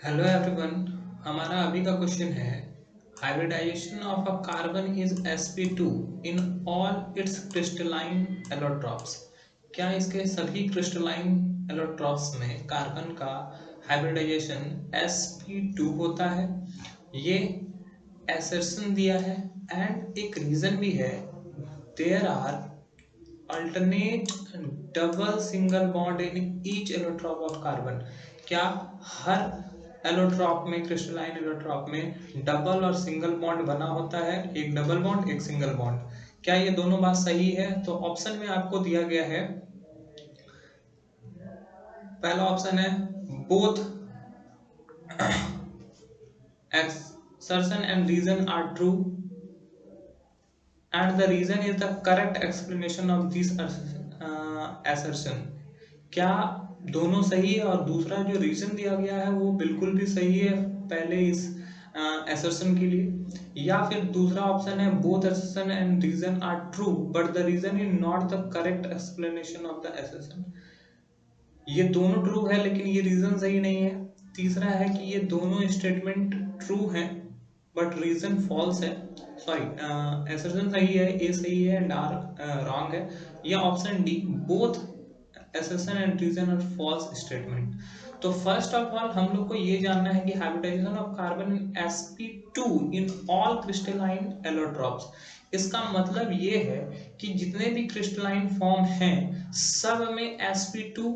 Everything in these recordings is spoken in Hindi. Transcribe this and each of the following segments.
Hello everyone. हमारा अभी का क्वेश्चन है hybridization of a carbon is sp2 in all its crystalline allotropes. क्या इसके सभी क्रिस्टलाइन एलोट्रॉप्स में कार्बन का हाइब्रिडाइजेशन sp2 होता है? ये एसर्शन दिया है एंड एक रीजन भी है। There are alternate double single bond in each allotrope of carbon. क्या हर एलोट्रॉप में, क्रिस्टलाइन एलोट्रॉप में डबल और सिंगल बॉन्ड बना होता है? एक डबल बॉन्ड, एक सिंगल बॉन्ड। क्या ये दोनों बात सही है? तो ऑप्शन में आपको दिया गया है, पहला ऑप्शन है both assertion and reason are true and the reason is the correct explanation of this assertion। क्या दोनों सही है? और दूसरा जो रीजन दिया गया है वो बिल्कुल भी सही है पहले इस assertion के लिए। या फिर दूसरा ऑप्शन है both assertion and reason are true but the reason is not the correct explanation of the assertion। ये दोनों ट्रू है लेकिन ये रीजन सही नहीं है। तीसरा है कि ये दोनों स्टेटमेंट ट्रू हैं बट रीजन फॉल्स है। सॉरी, एसर्शन सही है, ए सही है एंड आर रॉन्ग है। या option D, both assertion and reason are false statement. तो फर्स्ट ऑफ ऑल हम लोग को ये जानना है कि hybridization of carbon in sp2 in all crystalline allotropes. इसका मतलब ये है कि जितने भी क्रिस्टलाइन फॉर्म हैं सब में sp2।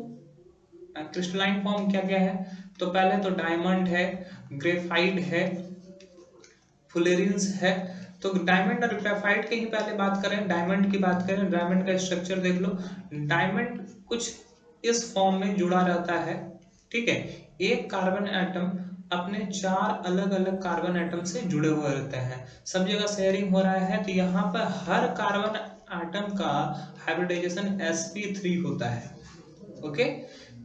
क्रिस्टलाइन फॉर्म क्या क्या है? तो पहले तो डायमंड है, ग्रेफाइट है, फुलेरिन्स है। तो डायमंड और ग्रेफाइट की ही पहले बात करें, डायमंड की बात करें। डायमंड का स्ट्रक्चर देख लो। डायमंड कुछ इस फॉर्म में जुड़ा रहता है, ठीक है। एक कार्बन एटम अपने चार अलग अलग कार्बन एटम से जुड़े हुए रहते हैं, सब जगह शेयरिंग हो रहा है। तो यहाँ पर हर कार्बन एटम का हाइब्रिडाइजेशन sp3 होता है, ओके।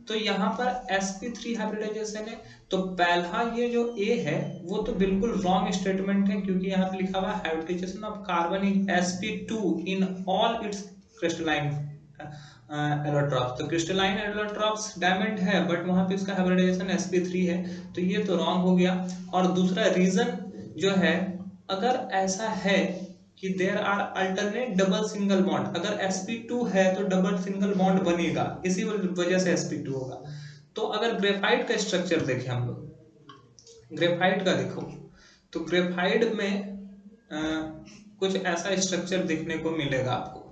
तो यहाँ पर sp3 हाइब्रिडाइजेशन है। तो पहला ये जो ए है वो तो बिल्कुल रॉन्ग स्टेटमेंट है क्योंकि यहाँ पे लिखा हुआ है hybridization of carbon in sp2 in all its crystalline allotropes. तो क्रिस्टलाइन एलोट्रॉप्स डायमंड है बट वहां पे उसका हाइब्रिडाइजेशन sp3 है, तो ये तो रॉन्ग हो गया। और दूसरा रीजन जो है, अगर ऐसा है कि there are alternate double single bond, अगर sp2 है तो डबल सिंगल बॉन्ड बनेगा, इसी वजह से sp2 होगा। तो अगर ग्रेफाइट का स्ट्रक्चर देखें हम लोग, ग्रेफाइट का देखो, तो ग्रेफाइट में कुछ ऐसा स्ट्रक्चर देखने को मिलेगा आपको।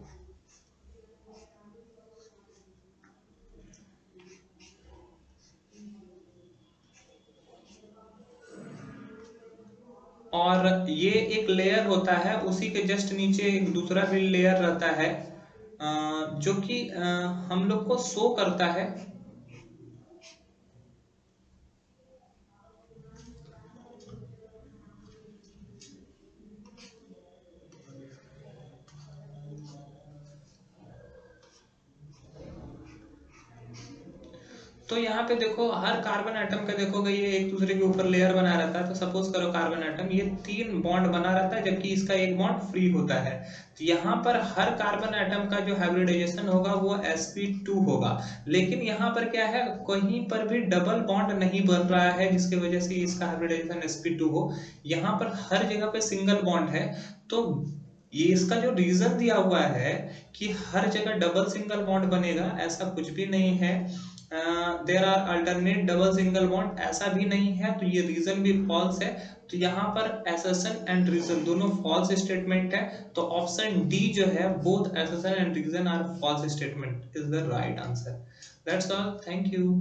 और ये एक लेयर होता है, उसी के जस्ट नीचे एक दूसरा भी लेयर रहता है जो कि हम लोग को शो करता है। तो यहाँ पे देखो, हर कार्बन एटम का देखोगे ये एक दूसरे के ऊपर लेयर बना रहता है। तो सपोज करो कार्बन एटम ये तीन बॉन्ड बना रहता है जबकि इसका एक बॉन्ड फ्री होता है। तो यहाँ पर हर कार्बन एटम का जो हाइब्रिडाइजेशन होगा वो sp2 होगा। लेकिन यहाँ पर क्या है, कहीं पर भी डबल बॉन्ड नहीं बन रहा है जिसकी वजह से इसका हाइब्रिडाइजेशन sp2 हो। यहाँ पर हर जगह पे सिंगल बॉन्ड है। तो ये इसका जो रीजन दिया हुआ है कि हर जगह डबल सिंगल बॉन्ड बनेगा, ऐसा कुछ भी नहीं है। There are alternate double single bond, ऐसा भी नहीं है। तो ये रीजन भी फॉल्स है। तो यहाँ पर assertion एंड रीजन दोनों फॉल्स स्टेटमेंट है। तो ऑप्शन डी जो है, both assertion and reason are false statement, is the right answer. That's all, thank you.